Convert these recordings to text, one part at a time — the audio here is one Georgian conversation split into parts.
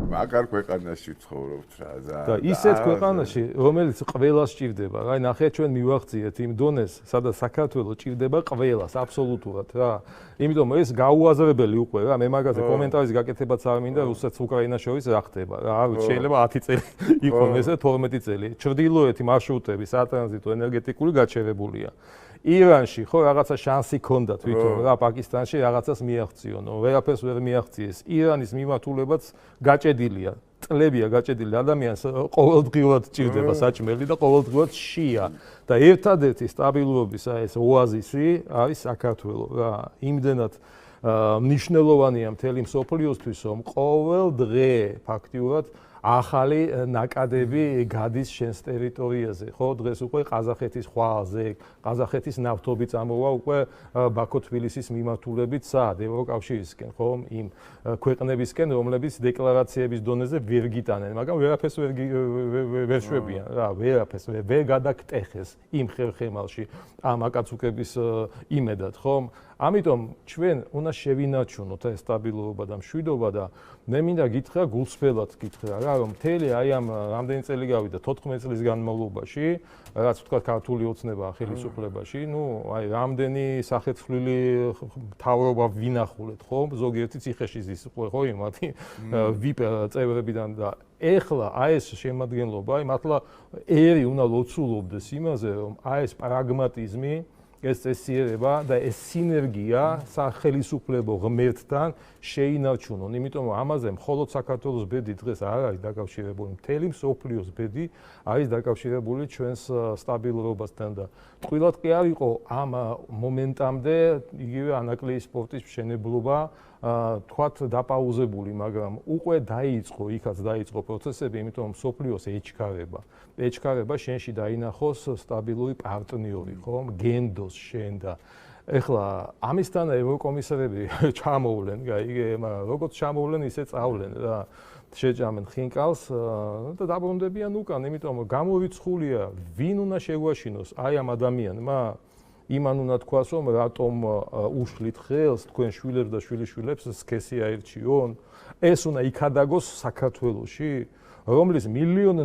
მაგარ ქვეყანაში ცხოვრობთ რა და ისეთ ქვეყანაში, რომელიც ყველას ჭირდება. აი ნახეთ ჩვენ მივახციეთ იმ დონეს, სადაც საქართველოს ჭირდება ყველას აბსოლუტურად რა. იმიტომ ეს გაუაზრებელი უკვე რა, მე მაგაზე კომენტარის გაკეთებაც არ მინდა რუსეთს უკრაინას შორის რა ხდება. რა, არ ვიცი, შეიძლება 10 წელი იყოს ესე 12 წელი. ჩრდილოეთი მარშრუტები სატრანზიტო ენერგეტიკული გაჩერებულია. ირანში ხო რაღაცა შანსი ჰქონდა თვითონ რა პაკისტანში რაღაცას მიაღწიონ, ვერაფერს ვერ მიაღწიეს. ირანის მიმართულებაც გაჭედილია. წლებია გაჭედილი ადამიანს ყოველდღიურად ჭირდება საჭმელი და ყოველდღიურად შია და ერთადერთი სტაბილურობის ეს ოაზისი არის საქართველო რა. იმდენად მნიშვნელოვანია მთელი მსოფლიოსთვის, რომ ყოველ დღე ფაქტიურად ახალი ნაკადები გადის შენს ტერიტორიაზე. ხო, დღეს უკვე ყაზახეთის ხვალზე, ყაზახეთის ნავთობი წამოვა უკვე ბაქო-თბილისის მიმართულებით სად ევროკავშირისკენ, ხო, იმ ქვეყნებისკენ, რომლებიც დეკლარაციების დონეზე ვერ გიტანენ, მაგრამ ვერაფერს ვერ შვებიან, რა, ვერაფერს ვერ გადაგტეხეს იმ ხერხემალში ამ აკაცუკების იმედად, ხო? ამიტომ ჩვენ უნდა შევინარჩუნოთ ეს სტაბილურობა და მშვიდობა და მე მინდა გითხრა გულსფელად გითხრა რა რომ მთელი აი ამ რამდენი წელი გავიდა 14 წლის განმავლობაში რაც თქვა ქართული ოცნება ხელისუფლებაში ნუ აი რამდენი სახეცვლილი მთავრობა ვინახულეთ ხო ზოგიერთი ციხეში ზის ხო იმათი ვიპ წევრებიდან და ეხლა აი ეს შემადგენლობა აი მართლა ერი უნდა ლოცულობდეს იმაზე რომ აი ეს პრაგმატიზმი ეს წესიერება და ეს სინერგია სახელისუფლებო ღმერთთან შეინარჩუნონ. იმიტომ რომ ამაზე მხოლოდ საქართველოს ბედი დღეს არ არის დაკავშირებული, მთელი მსოფლიოს ბედი არის დაკავშირებული ჩვენს სტაბილურობასთან და ტყუილად კი არ იყო ამ მომენტამდე იგივე ანაკლიის სპორტის მშენებლობა თქვათ დაპაუზებული, მაგრამ უკვე დაიწყო, იქაც დაიწყო პროცესები, იმიტომ რომ მსოფლიოს ეჩქარება შენში დაინახოს სტაბილური პარტნიორი, ხო? გენდოს შენ და ეხლა ამისთან ევროკომისარები ჩამოვლენ, მაგრამ როგორც ჩამოვლენ, ისე წავლენ რა. შეჭამენ ხინკალს და დაბრუნდებიან უკან, იმიტომ რომ გამორიცხულია, ვინ უნდა შეგვაშინოს აი ამ ადამიანმა იმან უნდა თქვას, რომ რატომ უშლით ხელს თქვენ შვილებს და შვილიშვილებს სქესი აირჩიონ, ეს უნდა იქადაგოს საქართველოში, რომლის 1,5 მილიონი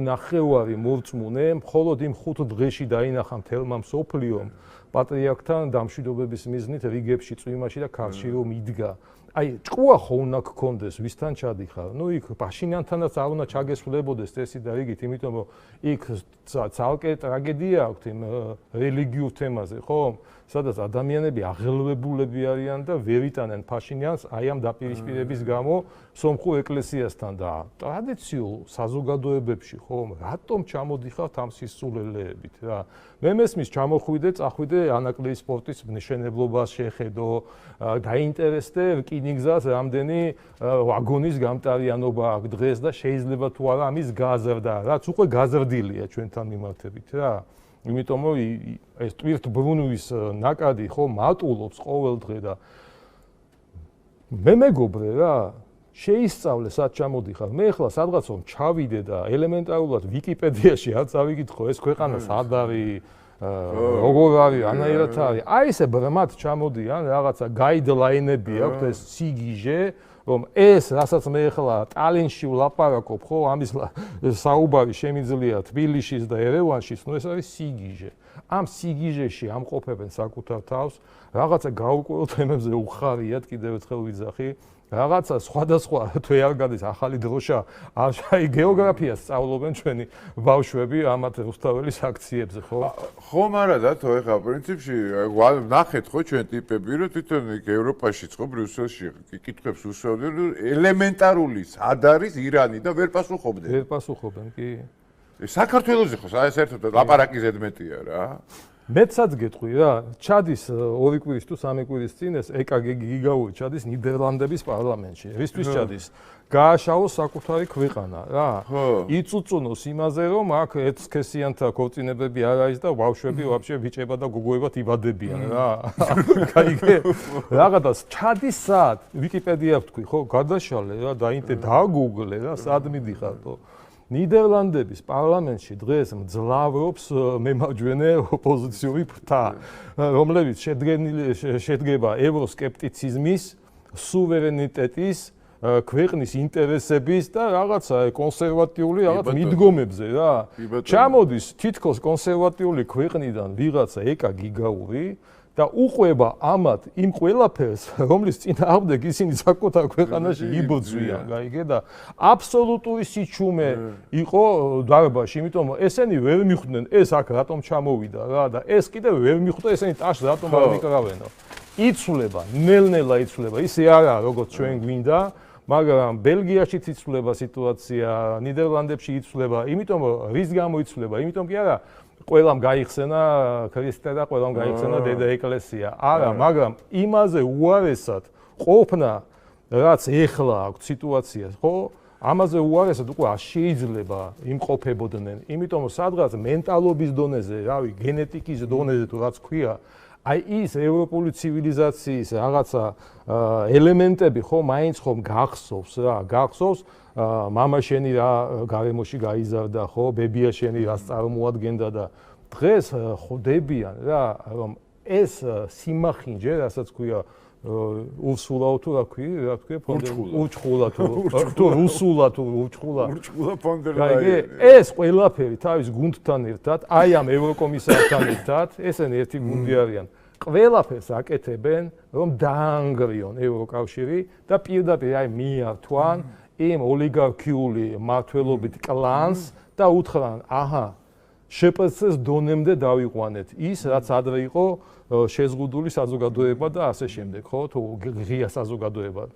მორწმუნე მხოლოდ იმ 5 დღეში დაინახა მთელმა მსოფლიომ პატრიარქთან დამშვიდობების მიზნით რიგებში წვიმაში და ქარში რომ იდგა. აი, ჭკუა ხო უნდა გქონდეს, ვისთან ჩადიხარ? ნუ იქ პაშინიანთანაც არ უნდა ჩაგესრულებოდეს წესი და რიგით, იმიტომ რომ იქ ცალკე ტრაგედია აქვს იმ რელიგიურ თემაზე, ხო? სადაც ადამიანები აღელვებულები არიან და ვერ იტანენ პაშინიანს აი ამ დაპირისპირების გამო სომხურ ეკლესიასთან და ტრადიციულ საზოგადოებებში, ხო? რატომ ჩამოდიხართ ამ სისულელეებით რა? მე მესმის ჩამოხვიდე, წახვიდე ანაკლიის სპორტის მშენებლობას შეხედო, დაინტერესდე რკინიგზას რამდენი ვაგონის გამტარიანობა აქვს დღეს და შეიძლება თუ არა ამის გაზრდა, რაც უკვე გაზრდილია ჩვენთან მიმართებით რა. იმიტომ რომ ეს ტვირთბრუნვის ნაკადი ხო მატულობს ყოველ დღე და მე მეგობრე რა შეისწავლე სად ჩამოდიხარ მე ახლა სადღაც რომ ჩავიდე და ელემენტარულად ვიკიპედიაში არც ავიკითხო ეს ქვეყანა სად არის როგორ არის ანაირად არის აი ესე ბრმად ჩამოდიან რაღაცა გაიდლაინები აქვს ეს სიგიჟე რომ ეს რასაც მე ახლა ტალინში ვლაპარაკობ ხო ამის საუბარი შემიძლია თბილისის და ერევანშიც ნუ ეს არის სიგიჟე ამ სიგიჟეში ამყოფებენ საკუთარ თავს რაღაცა გაურკვეველ თემებზე უხარიათ კიდევ ერთხელ ვიძახი რაღაცა სხვადასხვა თუ არ გადის ახალი დროშა აი გეოგრაფიას სწავლობენ ჩვენი ბავშვები ამათ რუსთაველის აქციებზე ხო ხომ არა და თო ეხა პრინციპში ნახეთ ხო ჩვენ ტიპები რომ თვითონ ევროპაშიც ხო ბრიუსელში კითხებს უსვევდნენ ელემენტარული სად არის ირანი და ვერ პასუხობდნენ კი საქართველოზე ხო საერთოდ ლაპარაკი ზედმეტია რა მეცაც გეტყვი რა, ჩადის 2 კვირის თუ 3 კვირის წინ ეს ეკგ გიგაური ჩადის ნიდერლანდების პარლამენტში. რისთვის ჩადის? გააშალოს საკუთარი ქვეყანა რა. იწუწუნოს იმაზე რომ აქ ერთსქესიანთა ქორწინებები არ არის და ბავშვები ვაფშე ბიჭება და გოგოებად იბადებიან რა. კაიგე. რაღაცა ჩადის სად? ვიკიპედია ვთქვი ხო, გადაშალე რა, დააგუგლე რა, სად მიდიხარ თო. ნიდერლანდების პარლამენტში დღეს მძლავრობს მემარჯვენე ოპოზიციური ფრთა, რომლებიც შედგება ევროსკეპტიციზმის, სუვერენიტეტის ქვეყნის ინტერესების და რაღაცა კონსერვატიული რაღაც მიდგომებზე რა. ჩამოდის თითქოს კონსერვატიული ქვეყნიდან ვიღაცა ეკა გიგაური და უყვება ამათ იმ ყველაფერს, რომლის წინააღმდეგ ისინი საკუთარ ქვეყანაში იბოძვიან, გაიგე და აბსოლუტური სიჩუმე იყო დარბაში, იმიტომ რომ ესენი ვერ მიხვდნენ ეს აქ რატომ ჩამოვიდა რა და ეს კიდევ ვერ მიხვდა ესენი ტაშს რატომ არ მიკრავენო. იცვლება, ნელ-ნელა იცვლება, ისე არაა როგორც ჩვენ გვინდა, მაგრამ ბელგიაშიც იცვლება სიტუაცია, ნიდერლანდებში იცვლება, იმიტომ რომ რის გამო იცვლება, იმიტომ კი არა ყველამ გაიხსენა ქრისტე და ყველამ გაიხსენა დედა ეკლესია. არა, მაგრამ იმაზე უარესად ყოფნა, რაც ეხლა აქვს სიტუაცია, ხო? ამაზე უარესად უკვე არ შეიძლება იმყოფებოდნენ. იმიტომ რომ სადღაც მენტალობის დონეზე, რავი, გენეტიკის დონეზე თუ რაც ქვია, აი ის ევროპული ცივილიზაციის რაღაცა ელემენტები ხო მაინც ხომ გახსოვს რა, გახსოვს მამა შენი რა გარემოში გაიზარდა ხო, ბებია შენი რას წარმოადგენდა და დღეს ხვდებიან რა, რომ ეს სიმახინჯე, რასაც ქვია უსულაო თუ რა ქვია, უჩხულა თუ რუსულა თუ უჩხულა. ურჩხულა ფონდერლაიენი. ეს ყველაფერი თავის გუნდთან ერთად, აი ამ ევროკომისართან ერთად, ესენი ერთი გუნდი არიან. ყველაფერს აკეთებენ, რომ დაანგრიონ ევროკავშირი და პირდაპირ აი მიართვან იმ ოლიგარქიული მმართველობით კლანს და უთხრან, აჰა, შპც-ს დონემდე დავიყვანეთ ის, რაც ადრე იყო შეზღუდული საზოგადოება და ასე შემდეგ, ხო, თუ ღია საზოგადოება.